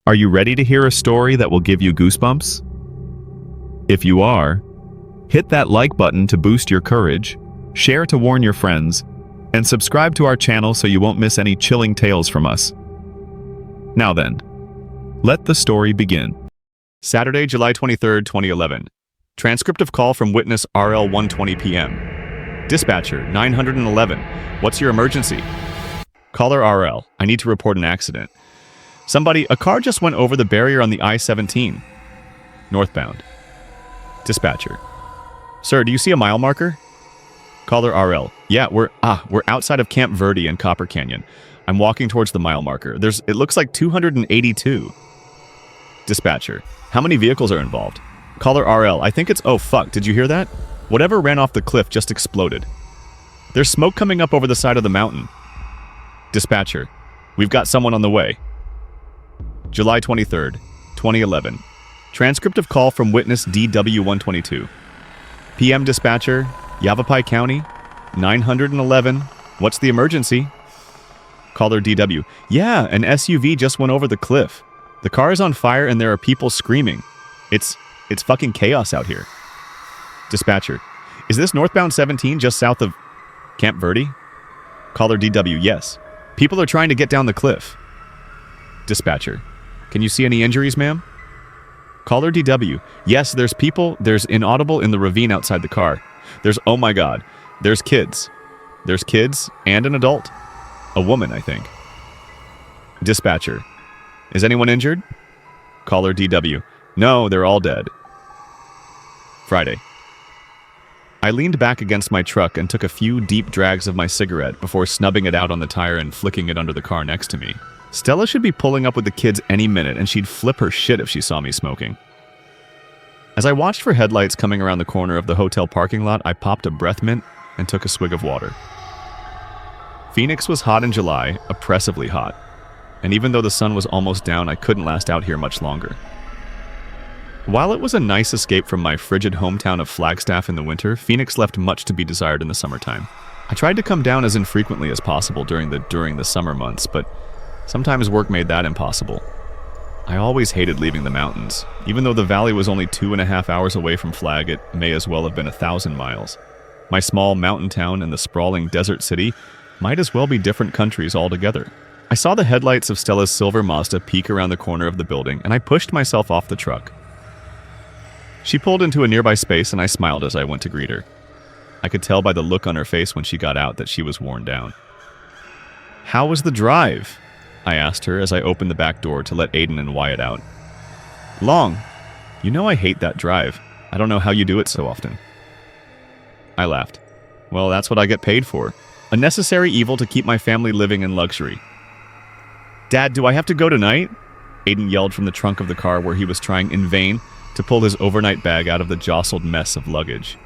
Are you ready to hear a story that will give you goosebumps? If you are, hit that like button to boost your courage, share to warn your friends, and subscribe to our channel so you won't miss any chilling tales from us. Now then, let the story begin. Saturday, July 23, 2011. Transcript of call from witness RL 1:20 p.m. Dispatcher, 911. What's your emergency? Caller RL, I need to report an accident. A car just went over the barrier on the I-17. Northbound. Dispatcher. Sir, do you see a mile marker? Caller RL. Yeah, we're outside of Camp Verde and Copper Canyon. I'm walking towards the mile marker. It looks like 282. Dispatcher. How many vehicles are involved? Caller RL. I think it's... Oh, fuck. Did you hear that? Whatever ran off the cliff just exploded. There's smoke coming up over the side of the mountain. Dispatcher. We've got someone on the way. July 23rd, 2011. Transcript of call from witness DW122. PM dispatcher, Yavapai County, 911. What's the emergency? Caller DW. Yeah, an SUV just went over the cliff. The car is on fire and there are people screaming. It's fucking chaos out here. Dispatcher. Is this northbound 17 just south of Camp Verde? Caller DW. Yes. People are trying to get down the cliff. Dispatcher. Can you see any injuries, ma'am? Caller DW. Yes, there's people. There's inaudible in the ravine outside the car. Oh my god. There's kids. There's kids and an adult. A woman, I think. Dispatcher. Is anyone injured? Caller DW. No, they're all dead. Friday. I leaned back against my truck and took a few deep drags of my cigarette before snubbing it out on the tire and flicking it under the car next to me. Stella should be pulling up with the kids any minute, and she'd flip her shit if she saw me smoking. As I watched for headlights coming around the corner of the hotel parking lot, I popped a breath mint and took a swig of water. Phoenix was hot in July, oppressively hot. And even though the sun was almost down, I couldn't last out here much longer. While it was a nice escape from my frigid hometown of Flagstaff in the winter, Phoenix left much to be desired in the summertime. I tried to come down as infrequently as possible during the summer months, but sometimes work made that impossible. I always hated leaving the mountains. Even though the valley was only 2.5 hours away from Flag, it may as well have been 1,000 miles. My small mountain town and the sprawling desert city might as well be different countries altogether. I saw the headlights of Stella's silver Mazda peek around the corner of the building, and I pushed myself off the truck. She pulled into a nearby space, and I smiled as I went to greet her. I could tell by the look on her face when she got out that she was worn down. How was the drive? I asked her as I opened the back door to let Aiden and Wyatt out. Long. You know I hate that drive. I don't know how you do it so often. I laughed. Well, that's what I get paid for. A necessary evil to keep my family living in luxury. Dad, do I have to go tonight? Aiden yelled from the trunk of the car where he was trying in vain to pull his overnight bag out of the jostled mess of luggage.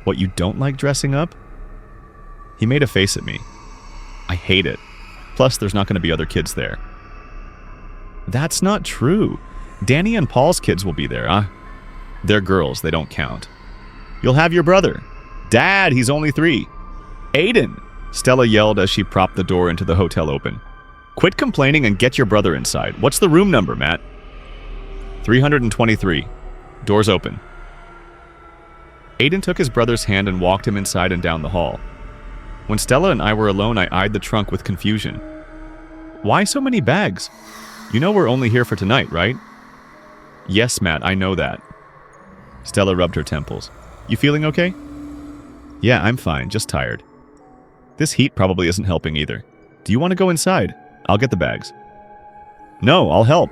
What, you don't like dressing up? He made a face at me. I hate it. Plus, there's not going to be other kids there. That's not true. Dani and Paul's kids will be there. They're girls, they don't count. You'll have your brother. Dad, he's only 3. Aiden! Stella yelled as she propped the door into the hotel open. Quit complaining and get your brother inside. What's the room number, Matt? 323. Doors open. Aiden took his brother's hand and walked him inside and down the hall. When Stella and I were alone, I eyed the trunk with confusion. Why so many bags? You know we're only here for tonight, right? Yes, Matt, I know that. Stella rubbed her temples. You feeling okay? Yeah, I'm fine, just tired. This heat probably isn't helping either. Do you want to go inside? I'll get the bags. No, I'll help.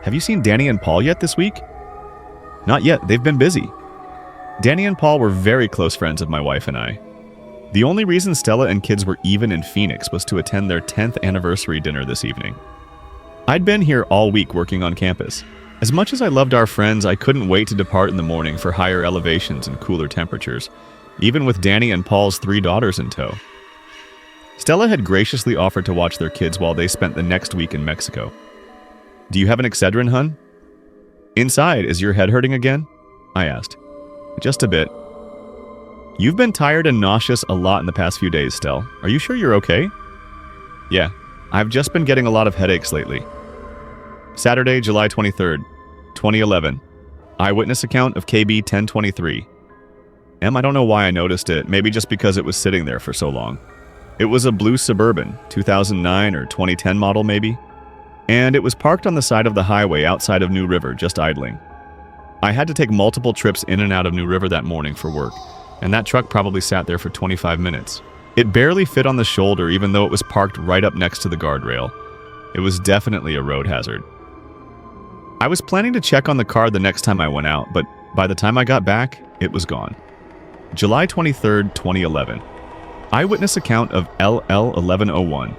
Have you seen Dani and Paul yet this week? Not yet, they've been busy. Dani and Paul were very close friends of my wife and I. The only reason Stella and kids were even in Phoenix was to attend their 10th anniversary dinner this evening. I'd been here all week working on campus. As much as I loved our friends, I couldn't wait to depart in the morning for higher elevations and cooler temperatures, even with Dani and Paul's 3 daughters in tow. Stella had graciously offered to watch their kids while they spent the next week in Mexico. Do you have an Excedrin, hun? Inside, is your head hurting again? I asked. Just a bit. You've been tired and nauseous a lot in the past few days, Stell. Are you sure you're okay? Yeah, I've just been getting a lot of headaches lately. Saturday, July 23rd, 2011. Eyewitness account of KB 1023. I don't know why I noticed it, maybe just because it was sitting there for so long. It was a blue Suburban, 2009 or 2010 model maybe, and it was parked on the side of the highway outside of New River, just idling. I had to take multiple trips in and out of New River that morning for work, and that truck probably sat there for 25 minutes. It barely fit on the shoulder even though it was parked right up next to the guardrail. It was definitely a road hazard. I was planning to check on the car the next time I went out, but by the time I got back, it was gone. July 23rd, 2011. Eyewitness account of LL 1101.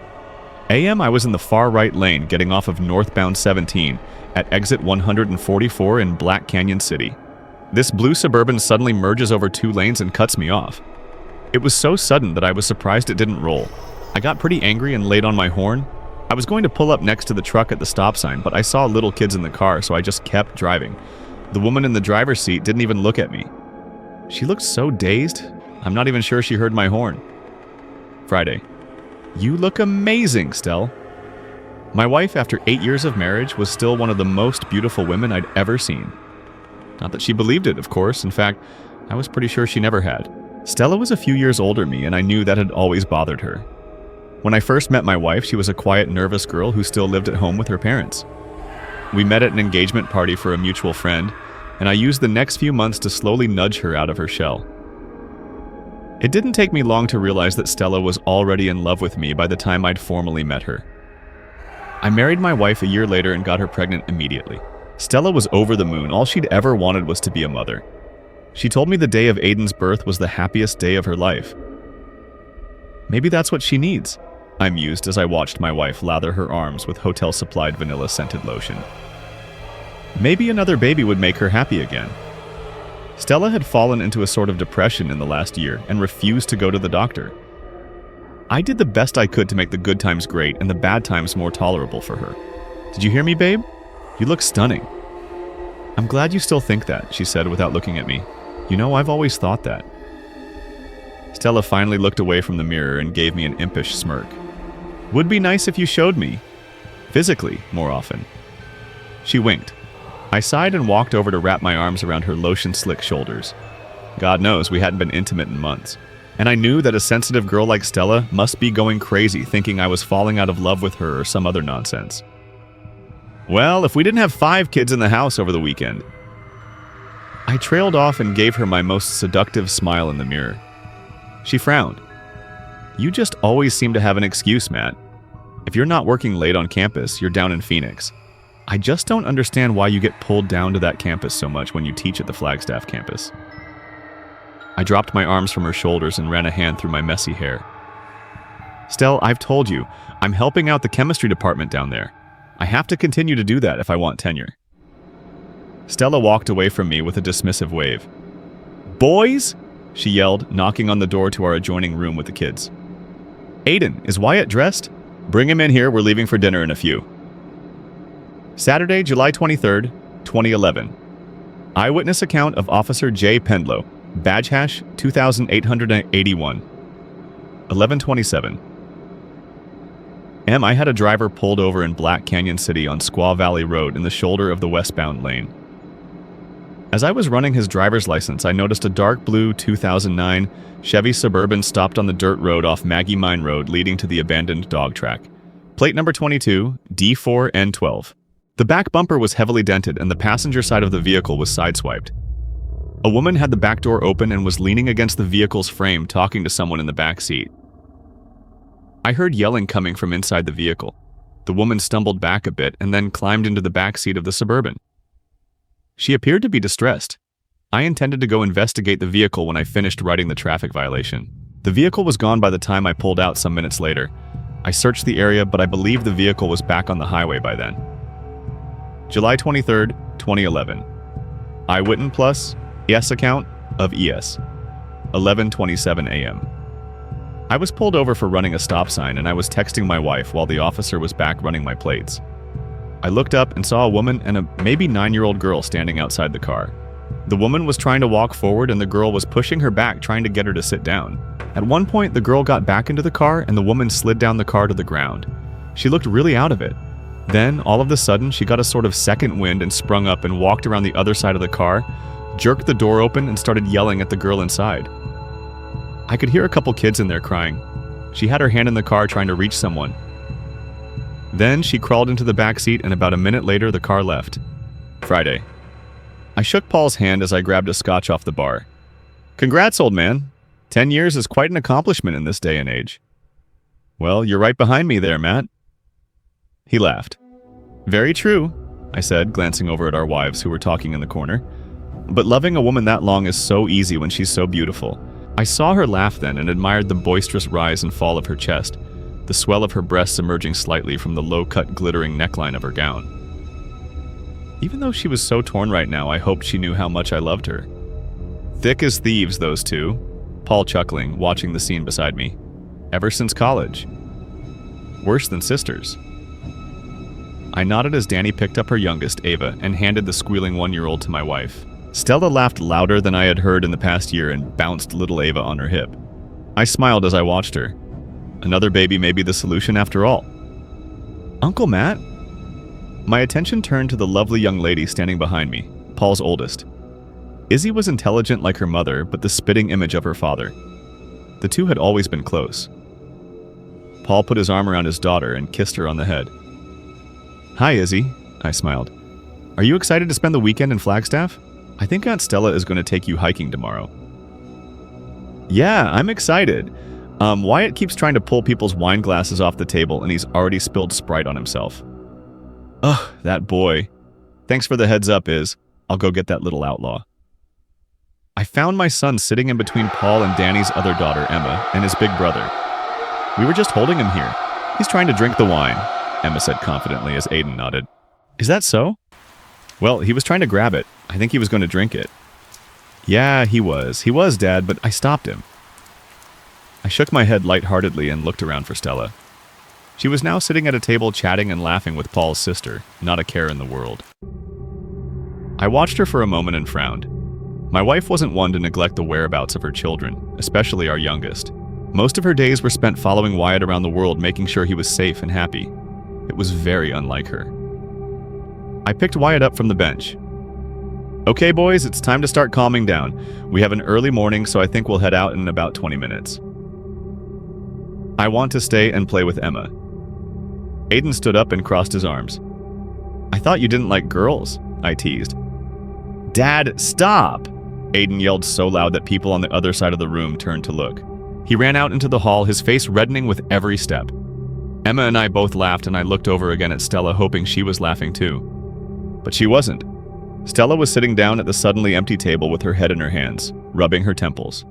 AM, I was in the far right lane getting off of northbound 17 at exit 144 in Black Canyon City. This blue Suburban suddenly merges over 2 lanes and cuts me off. It was so sudden that I was surprised it didn't roll. I got pretty angry and laid on my horn. I was going to pull up next to the truck at the stop sign, but I saw little kids in the car, so I just kept driving. The woman in the driver's seat didn't even look at me. She looked so dazed, I'm not even sure she heard my horn. Friday. You look amazing, Stella. My wife, after 8 years of marriage, was still one of the most beautiful women I'd ever seen. Not that she believed it, of course. In fact, I was pretty sure she never had. Stella was a few years older than me, and I knew that had always bothered her. When I first met my wife, she was a quiet, nervous girl who still lived at home with her parents. We met at an engagement party for a mutual friend, and I used the next few months to slowly nudge her out of her shell. It didn't take me long to realize that Stella was already in love with me by the time I'd formally met her. I married my wife a year later and got her pregnant immediately. Stella was over the moon. All she'd ever wanted was to be a mother. She told me the day of Aiden's birth was the happiest day of her life. Maybe that's what she needs, I mused as I watched my wife lather her arms with hotel-supplied vanilla-scented lotion. Maybe another baby would make her happy again. Stella had fallen into a sort of depression in the last year and refused to go to the doctor. I did the best I could to make the good times great and the bad times more tolerable for her. Did you hear me, babe? You look stunning. I'm glad you still think that, she said without looking at me. You know, I've always thought that. Stella finally looked away from the mirror and gave me an impish smirk. Would be nice if you showed me. Physically, more often. She winked. I sighed and walked over to wrap my arms around her lotion-slick shoulders. God knows we hadn't been intimate in months. And I knew that a sensitive girl like Stella must be going crazy thinking I was falling out of love with her or some other nonsense. Well, if we didn't have 5 kids in the house over the weekend. I trailed off and gave her my most seductive smile in the mirror. She frowned. You just always seem to have an excuse, Matt. If you're not working late on campus, you're down in Phoenix. I just don't understand why you get pulled down to that campus so much when you teach at the Flagstaff campus. I dropped my arms from her shoulders and ran a hand through my messy hair. Stell, I've told you, I'm helping out the chemistry department down there. I have to continue to do that if I want tenure. Stella walked away from me with a dismissive wave. Boys? She yelled, knocking on the door to our adjoining room with the kids. Aiden, is Wyatt dressed? Bring him in here, we're leaving for dinner in a few. Saturday, July 23rd, 2011. Eyewitness account of Officer J. Pendlow, badge hash 2881. 1127. I had a driver pulled over in Black Canyon City on Squaw Valley Road in the shoulder of the westbound lane. As I was running his driver's license, I noticed a dark blue 2009 Chevy Suburban stopped on the dirt road off Maggie Mine Road leading to the abandoned dog track. Plate number 22, D4N12. The back bumper was heavily dented and the passenger side of the vehicle was sideswiped. A woman had the back door open and was leaning against the vehicle's frame talking to someone in the back seat. I heard yelling coming from inside the vehicle. The woman stumbled back a bit and then climbed into the back seat of the Suburban. She appeared to be distressed. I intended to go investigate the vehicle when I finished writing the traffic violation. The vehicle was gone by the time I pulled out some minutes later. I searched the area, but I believe the vehicle was back on the highway by then. July 23rd, 2011. Eyewitness plus ES account of ES. 11:27 a.m. I was pulled over for running a stop sign and I was texting my wife while the officer was back running my plates. I looked up and saw a woman and a maybe 9-year-old girl standing outside the car. The woman was trying to walk forward and the girl was pushing her back trying to get her to sit down. At one point, the girl got back into the car and the woman slid down the car to the ground. She looked really out of it. Then, all of a sudden, she got a sort of second wind and sprung up and walked around the other side of the car, jerked the door open, and started yelling at the girl inside. I could hear a couple kids in there crying. She had her hand in the car trying to reach someone. Then she crawled into the back seat, and about a minute later, the car left. Friday. I shook Paul's hand as I grabbed a scotch off the bar. Congrats, old man. 10 years is quite an accomplishment in this day and age. Well, you're right behind me there, Matt. He laughed. Very true, I said, glancing over at our wives who were talking in the corner. But loving a woman that long is so easy when she's so beautiful. I saw her laugh then and admired the boisterous rise and fall of her chest, the swell of her breasts emerging slightly from the low-cut, glittering neckline of her gown. Even though she was so torn right now, I hoped she knew how much I loved her. Thick as thieves, those two, Paul chuckling, watching the scene beside me. Ever since college. Worse than sisters. I nodded as Dani picked up her youngest, Ava, and handed the squealing 1-year-old to my wife. Stella laughed louder than I had heard in the past year and bounced little Ava on her hip. I smiled as I watched her. Another baby may be the solution after all. Uncle Matt? My attention turned to the lovely young lady standing behind me, Paul's oldest. Izzy was intelligent like her mother, but the spitting image of her father. The two had always been close. Paul put his arm around his daughter and kissed her on the head. Hi, Izzy, I smiled. Are you excited to spend the weekend in Flagstaff? I think Aunt Stella is going to take you hiking tomorrow. Yeah, I'm excited. Wyatt keeps trying to pull people's wine glasses off the table and he's already spilled Sprite on himself. Ugh, that boy. Thanks for the heads up, Iz. I'll go get that little outlaw. I found my son sitting in between Paul and Dani's other daughter, Emma, and his big brother. We were just holding him here. He's trying to drink the wine, Emma said confidently as Aiden nodded. Is that so? Well, he was trying to grab it. I think he was going to drink it. Yeah, he was. He was, Dad, but I stopped him. I shook my head lightheartedly and looked around for Stella. She was now sitting at a table chatting and laughing with Paul's sister, not a care in the world. I watched her for a moment and frowned. My wife wasn't one to neglect the whereabouts of her children, especially our youngest. Most of her days were spent following Wyatt around the world, making sure he was safe and happy. It was very unlike her. I picked Wyatt up from the bench. Okay, boys, it's time to start calming down. We have an early morning, so I think we'll head out in about 20 minutes. I want to stay and play with Emma. Aiden stood up and crossed his arms. I thought you didn't like girls, I teased. Dad, stop! Aiden yelled so loud that people on the other side of the room turned to look. He ran out into the hall, his face reddening with every step. Emma and I both laughed, and I looked over again at Stella, hoping she was laughing too. But she wasn't. Stella was sitting down at the suddenly empty table with her head in her hands, rubbing her temples.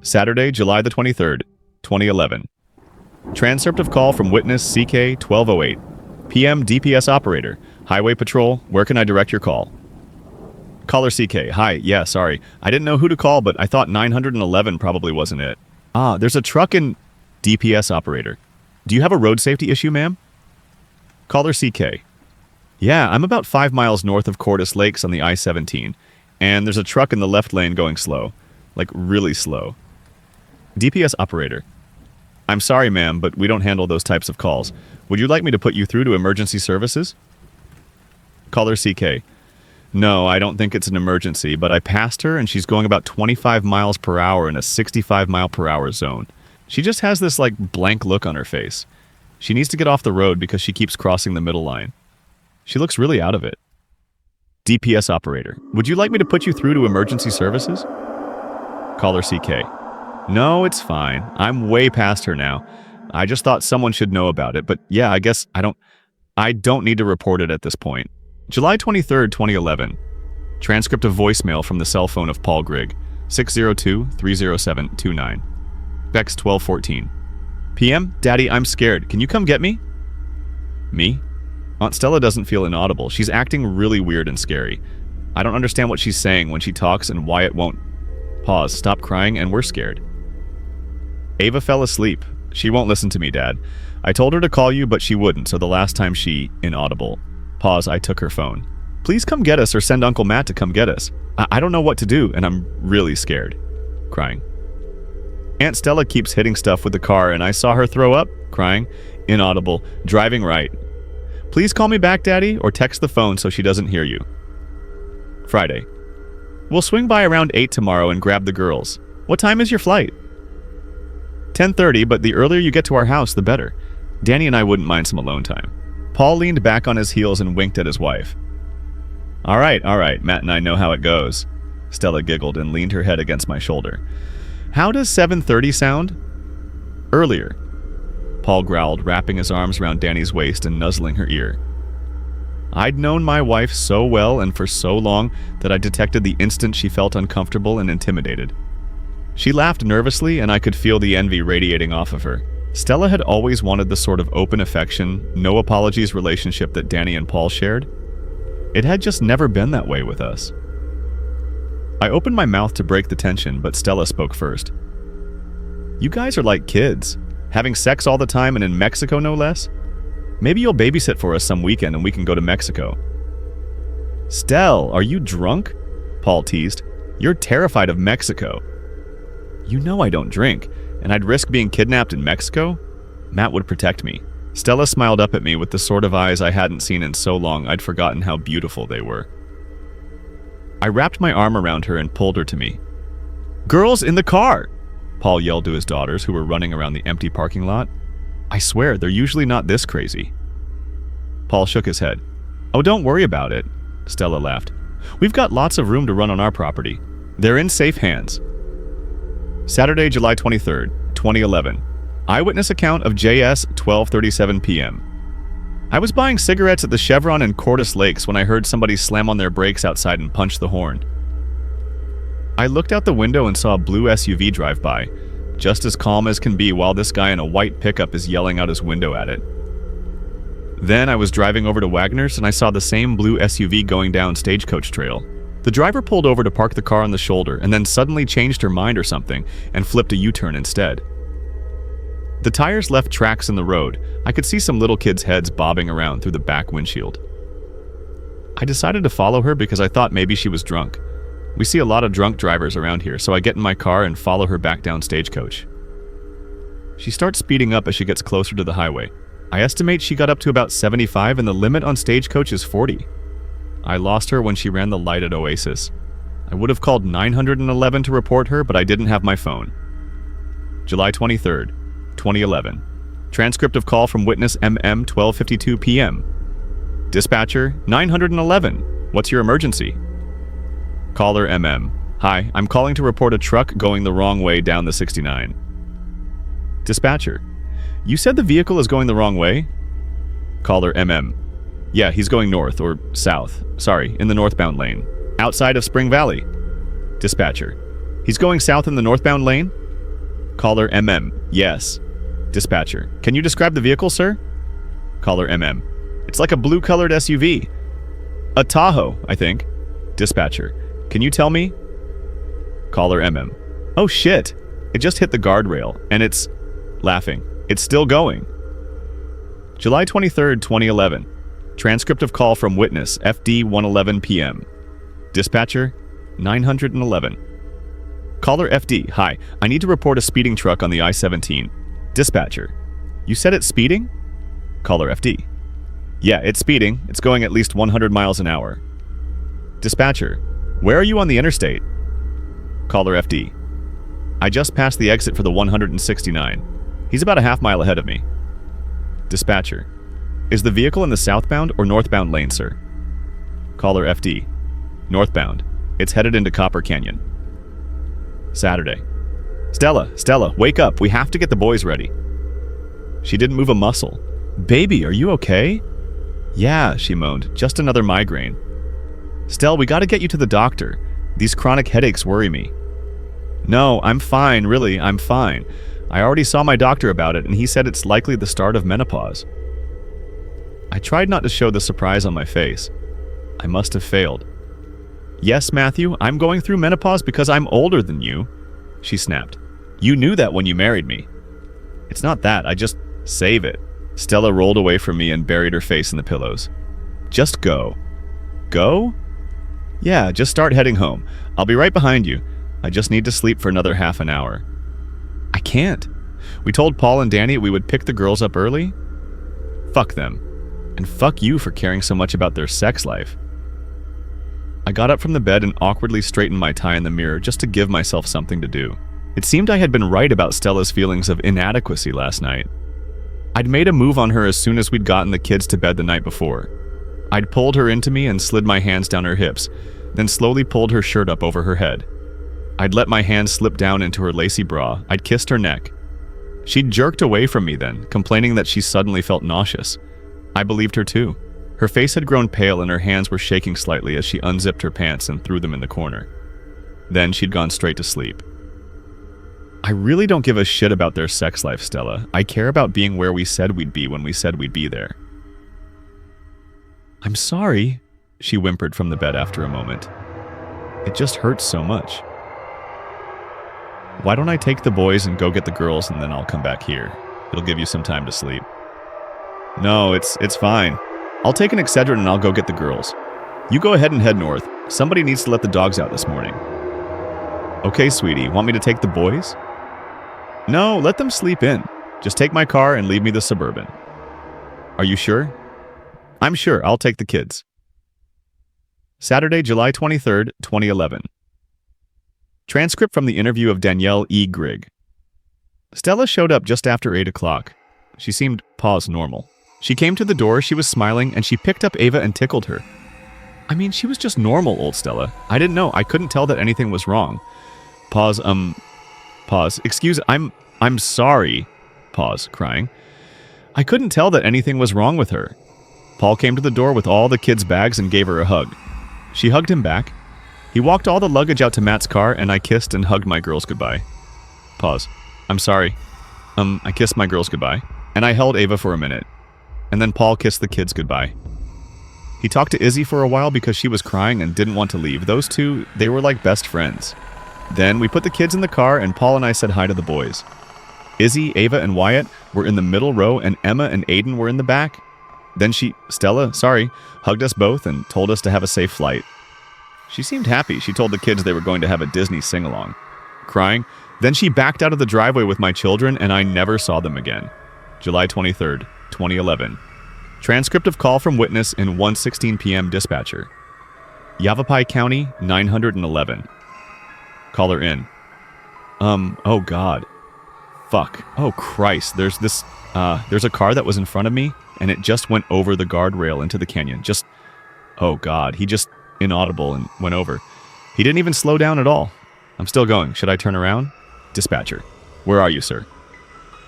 Saturday, July the 23rd, 2011. Transcript of call from witness CK 1208. PM DPS operator. Highway Patrol, where can I direct your call? Caller CK, hi, yeah, sorry. I didn't know who to call, but I thought 911 probably wasn't it. There's a truck in... DPS operator. Do you have a road safety issue, ma'am? Caller CK. Yeah, I'm about 5 miles north of Cordis Lakes on the I-17, and there's a truck in the left lane going slow. Like, really slow. DPS operator. I'm sorry, ma'am, but we don't handle those types of calls. Would you like me to put you through to emergency services? Caller CK. No, I don't think it's an emergency, but I passed her and she's going about 25 miles per hour in a 65 mile per hour zone. She just has this, like, blank look on her face. She needs to get off the road because she keeps crossing the middle line. She looks really out of it. DPS operator. Would you like me to put you through to emergency services? Caller CK. No, it's fine. I'm way past her now. I just thought someone should know about it, but yeah, I guess I don't need to report it at this point. July 23rd, 2011. Transcript of voicemail from the cell phone of Paul Grigg, 602-307-29. Bex 1214. PM, Daddy, I'm scared. Can you come get me? Me? Aunt Stella doesn't feel inaudible. She's acting really weird and scary. I don't understand what she's saying when she talks, and Wyatt won't. Pause, stop crying, and we're scared. Ava fell asleep. She won't listen to me, Dad. I told her to call you, but she wouldn't, so the last time she... inaudible. Pause, I took her phone. Please come get us or send Uncle Matt to come get us. I don't know what to do, and I'm really scared. Crying. Aunt Stella keeps hitting stuff with the car, and I saw her throw up. Crying. Inaudible. Driving right. Please call me back, Daddy, or text the phone so she doesn't hear you. Friday. We'll swing by around 8 tomorrow and grab the girls. What time is your flight? 10:30, but the earlier you get to our house, the better. Dani and I wouldn't mind some alone time. Paul leaned back on his heels and winked at his wife. All right, Matt and I know how it goes. Stella giggled and leaned her head against my shoulder. How does 7:30 sound? Earlier. Paul growled, wrapping his arms around Dani's waist and nuzzling her ear. I'd known my wife so well and for so long that I detected the instant she felt uncomfortable and intimidated. She laughed nervously, and I could feel the envy radiating off of her. Stella had always wanted the sort of open affection, no apologies relationship that Dani and Paul shared. It had just never been that way with us. I opened my mouth to break the tension, but Stella spoke first. You guys are like kids, having sex all the time and in Mexico no less? Maybe you'll babysit for us some weekend and we can go to Mexico. Stell, are you drunk? Paul teased. You're terrified of Mexico. You know I don't drink, and I'd risk being kidnapped in Mexico? Matt would protect me. Stella smiled up at me with the sort of eyes I hadn't seen in so long I'd forgotten how beautiful they were. I wrapped my arm around her and pulled her to me. Girls in the car! Paul yelled to his daughters who were running around the empty parking lot. I swear, they're usually not this crazy. Paul shook his head. Oh, don't worry about it, Stella laughed. We've got lots of room to run on our property. They're in safe hands. Saturday, July 23rd, 2011. Eyewitness account of JS 12:37 p.m. I was buying cigarettes at the Chevron in Cordis Lakes when I heard somebody slam on their brakes outside and punch the horn. I looked out the window and saw a blue SUV drive by, just as calm as can be while this guy in a white pickup is yelling out his window at it. Then I was driving over to Wagner's and I saw the same blue SUV going down Stagecoach Trail. The driver pulled over to park the car on the shoulder and then suddenly changed her mind or something and flipped a U-turn instead. The tires left tracks in the road. I could see some little kids' heads bobbing around through the back windshield. I decided to follow her because I thought maybe she was drunk. We see a lot of drunk drivers around here, so I get in my car and follow her back down Stagecoach. She starts speeding up as she gets closer to the highway. I estimate she got up to about 75 and the limit on Stagecoach is 40. I lost her when she ran the light at Oasis. I would have called 911 to report her, but I didn't have my phone. July 23rd, 2011. Transcript of call from witness MM 12:52 p.m. Dispatcher, 911. What's your emergency? Caller MM. Hi, I'm calling to report a truck going the wrong way down the 69. Dispatcher. You said the vehicle is going the wrong way? Caller MM. Yeah, he's going north or south. Sorry, in the northbound lane. Outside of Spring Valley. Dispatcher. He's going south in the northbound lane? Caller MM. Yes. Dispatcher. Can you describe the vehicle, sir? Caller MM. It's like a blue-colored SUV. A Tahoe, I think. Dispatcher. Can you tell me? Caller MM. Oh shit. It just hit the guardrail, and it's... laughing. It's still going. July 23rd, 2011. Transcript of call from witness FD 1:11 p.m. Dispatcher, 911. Caller FD, hi. I need to report a speeding truck on the I-17. Dispatcher. You said it's speeding? Caller FD. Yeah, it's speeding. It's going at least 100 miles an hour. Dispatcher. Where are you on the interstate? Caller FD. I just passed the exit for the 169. He's about a half mile ahead of me. Dispatcher. Is the vehicle in the southbound or northbound lane, sir? Caller FD. Northbound. It's headed into Copper Canyon. Saturday. Stella, wake up. We have to get the boys ready. She didn't move a muscle. Baby, are you okay? Yeah, she moaned. Just another migraine. Stell, we gotta get you to the doctor. These chronic headaches worry me. No, I'm fine, really, I'm fine. I already saw my doctor about it, and he said it's likely the start of menopause. I tried not to show the surprise on my face. I must have failed. Yes, Matthew, I'm going through menopause because I'm older than you, she snapped. You knew that when you married me. It's not that, I just... Save it. Stella rolled away from me and buried her face in the pillows. Just go. Go? Yeah, just start heading home. I'll be right behind you. I just need to sleep for another half an hour. I can't. We told Paul and Dani we would pick the girls up early. Fuck them. And fuck you for caring so much about their sex life. I got up from the bed and awkwardly straightened my tie in the mirror just to give myself something to do. It seemed I had been right about Stella's feelings of inadequacy last night. I'd made a move on her as soon as we'd gotten the kids to bed the night before. I'd pulled her into me and slid my hands down her hips, then slowly pulled her shirt up over her head. I'd let my hands slip down into her lacy bra. I'd kissed her neck. She'd jerked away from me then, complaining that she suddenly felt nauseous. I believed her too. Her face had grown pale and her hands were shaking slightly as she unzipped her pants and threw them in the corner. Then she'd gone straight to sleep. I really don't give a shit about their sex life, Stella. I care about being where we said we'd be when we said we'd be there. I'm sorry, she whimpered from the bed after a moment. It just hurts so much. Why don't I take the boys and go get the girls and then I'll come back here? It'll give you some time to sleep. No, it's fine. I'll take an Excedrin and I'll go get the girls. You go ahead and head north. Somebody needs to let the dogs out this morning. Okay, sweetie, want me to take the boys? No, let them sleep in. Just take my car and leave me the Suburban. Are you sure? I'm sure. I'll take the kids. Saturday, July 23rd, 2011. Transcript from the interview of Danielle E. Grigg. Stella showed up just after 8 o'clock. She seemed normal. She came to the door, she was smiling, and she picked up Ava and tickled her. I mean, she was just normal, old Stella. I didn't know. I couldn't tell that anything was wrong. Pause. Excuse, I'm sorry. Pause, crying. I couldn't tell that anything was wrong with her. Paul came to the door with all the kids' bags and gave her a hug. She hugged him back. He walked all the luggage out to Matt's car, and I kissed and hugged my girls goodbye. Pause. I'm sorry. I kissed my girls goodbye, and I held Ava for a minute. And then Paul kissed the kids goodbye. He talked to Izzy for a while because she was crying and didn't want to leave. Those two, they were like best friends. Then we put the kids in the car and Paul and I said hi to the boys. Izzy, Ava, and Wyatt were in the middle row and Emma and Aiden were in the back. Then Stella, hugged us both and told us to have a safe flight. She seemed happy. She told the kids they were going to have a Disney sing-along. Crying. Then she backed out of the driveway with my children and I never saw them again. July 23rd, 2011. Transcript of call from witness in 1:16 p.m. dispatcher. Yavapai County, 911. Caller in. Oh God. Fuck. Oh Christ. There's a car that was in front of me and it just went over the guardrail into the canyon. Oh God. He just inaudible and went over. He didn't even slow down at all. I'm still going. Should I turn around? Dispatcher. Where are you, sir?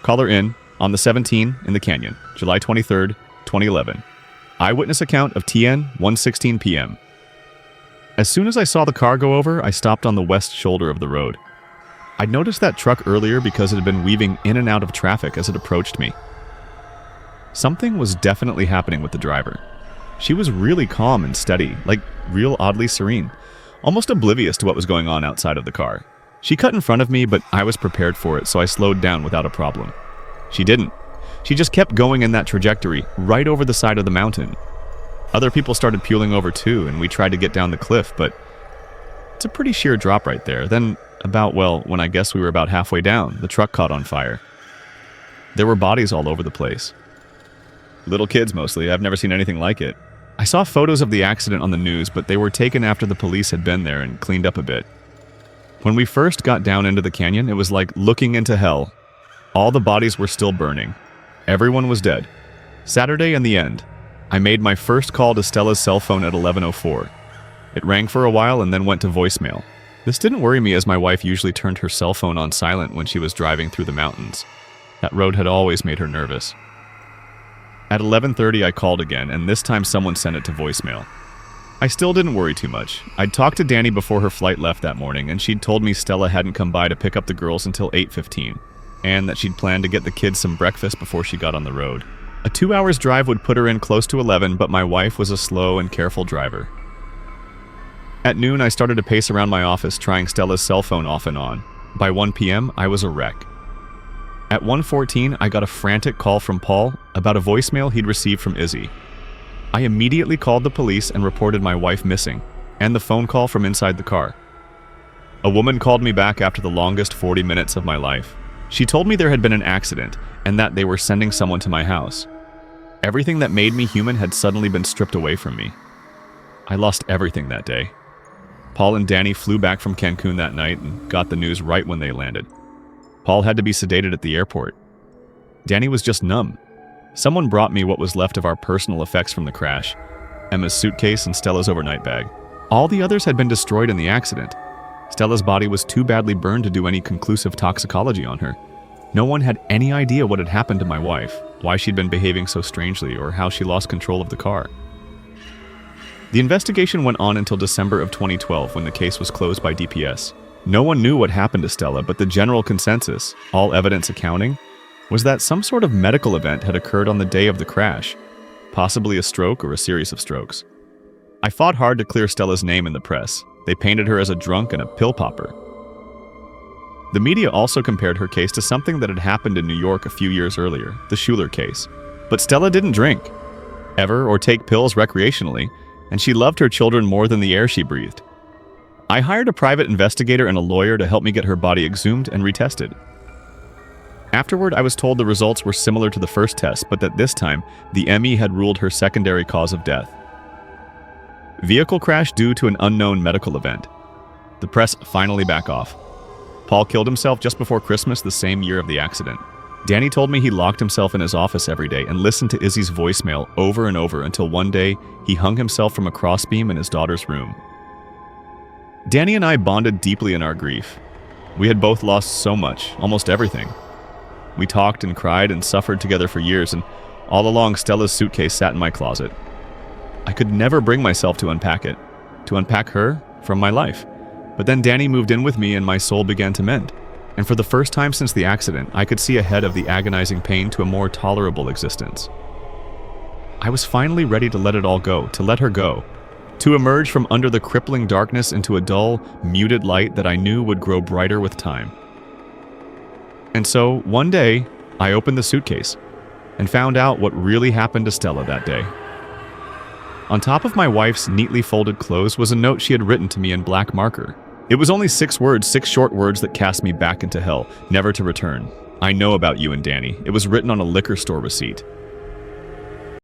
Caller in. On the 17 in the canyon, July 23rd, 2011. Eyewitness account of TN, 1:16 p.m. As soon as I saw the car go over, I stopped on the west shoulder of the road. I'd noticed that truck earlier because it had been weaving in and out of traffic as it approached me. Something was definitely happening with the driver. She was really calm and steady, like real oddly serene, almost oblivious to what was going on outside of the car. She cut in front of me, but I was prepared for it, so I slowed down without a problem. She didn't. She just kept going in that trajectory, right over the side of the mountain. Other people started peeling over too, and we tried to get down the cliff, but it's a pretty sheer drop right there. Then, when I guess we were about halfway down, the truck caught on fire. There were bodies all over the place. Little kids mostly. I've never seen anything like it. I saw photos of the accident on the news, but they were taken after the police had been there and cleaned up a bit. When we first got down into the canyon, it was like looking into hell. All the bodies were still burning. Everyone was dead. Saturday in the end. I made my first call to Stella's cell phone at 11:04. It rang for a while and then went to voicemail. This didn't worry me as my wife usually turned her cell phone on silent when she was driving through the mountains. That road had always made her nervous. At 11:30 I called again, and this time someone sent it to voicemail. I still didn't worry too much. I'd talked to Dani before her flight left that morning, and she'd told me Stella hadn't come by to pick up the girls until 8:15. And that she'd planned to get the kids some breakfast before she got on the road. A 2 hours drive would put her in close to 11, but my wife was a slow and careful driver. At noon, I started to pace around my office trying Stella's cell phone off and on. By 1 p.m., I was a wreck. At 1:14, I got a frantic call from Paul about a voicemail he'd received from Izzy. I immediately called the police and reported my wife missing, and the phone call from inside the car. A woman called me back after the longest 40 minutes of my life. She told me there had been an accident and that they were sending someone to my house. Everything that made me human had suddenly been stripped away from me. I lost everything that day. Paul and Dani flew back from Cancun that night and got the news right when they landed. Paul had to be sedated at the airport. Dani was just numb. Someone brought me what was left of our personal effects from the crash: Emma's suitcase and Stella's overnight bag. All the others had been destroyed in the accident. Stella's body was too badly burned to do any conclusive toxicology on her. No one had any idea what had happened to my wife, why she'd been behaving so strangely, or how she lost control of the car. The investigation went on until December of 2012, when the case was closed by DPS. No one knew what happened to Stella, but the general consensus, all evidence accounting, was that some sort of medical event had occurred on the day of the crash, possibly a stroke or a series of strokes. I fought hard to clear Stella's name in the press. They painted her as a drunk and a pill popper. The media also compared her case to something that had happened in New York a few years earlier, the Schuler case. But Stella didn't drink, ever, or take pills recreationally, and she loved her children more than the air she breathed. I hired a private investigator and a lawyer to help me get her body exhumed and retested. Afterward, I was told the results were similar to the first test, but that this time, the ME had ruled her secondary cause of death. Vehicle crash due to an unknown medical event. The press finally back off. Paul killed himself just before Christmas the same year of the accident. Dani told me he locked himself in his office every day and listened to Izzy's voicemail over and over until one day he hung himself from a crossbeam in his daughter's room. Dani and I bonded deeply in our grief. We had both lost so much, almost everything. We talked and cried and suffered together for years, and all along Stella's suitcase sat in my closet. I could never bring myself to unpack it, to unpack her from my life. But then Dani moved in with me and my soul began to mend. And for the first time since the accident, I could see ahead of the agonizing pain to a more tolerable existence. I was finally ready to let it all go, to let her go, to emerge from under the crippling darkness into a dull, muted light that I knew would grow brighter with time. And so, one day, I opened the suitcase and found out what really happened to Stella that day. On top of my wife's neatly folded clothes was a note she had written to me in black marker. It was only 6 words, 6 short words that cast me back into hell, never to return. I know about you and Dani. It was written on a liquor store receipt.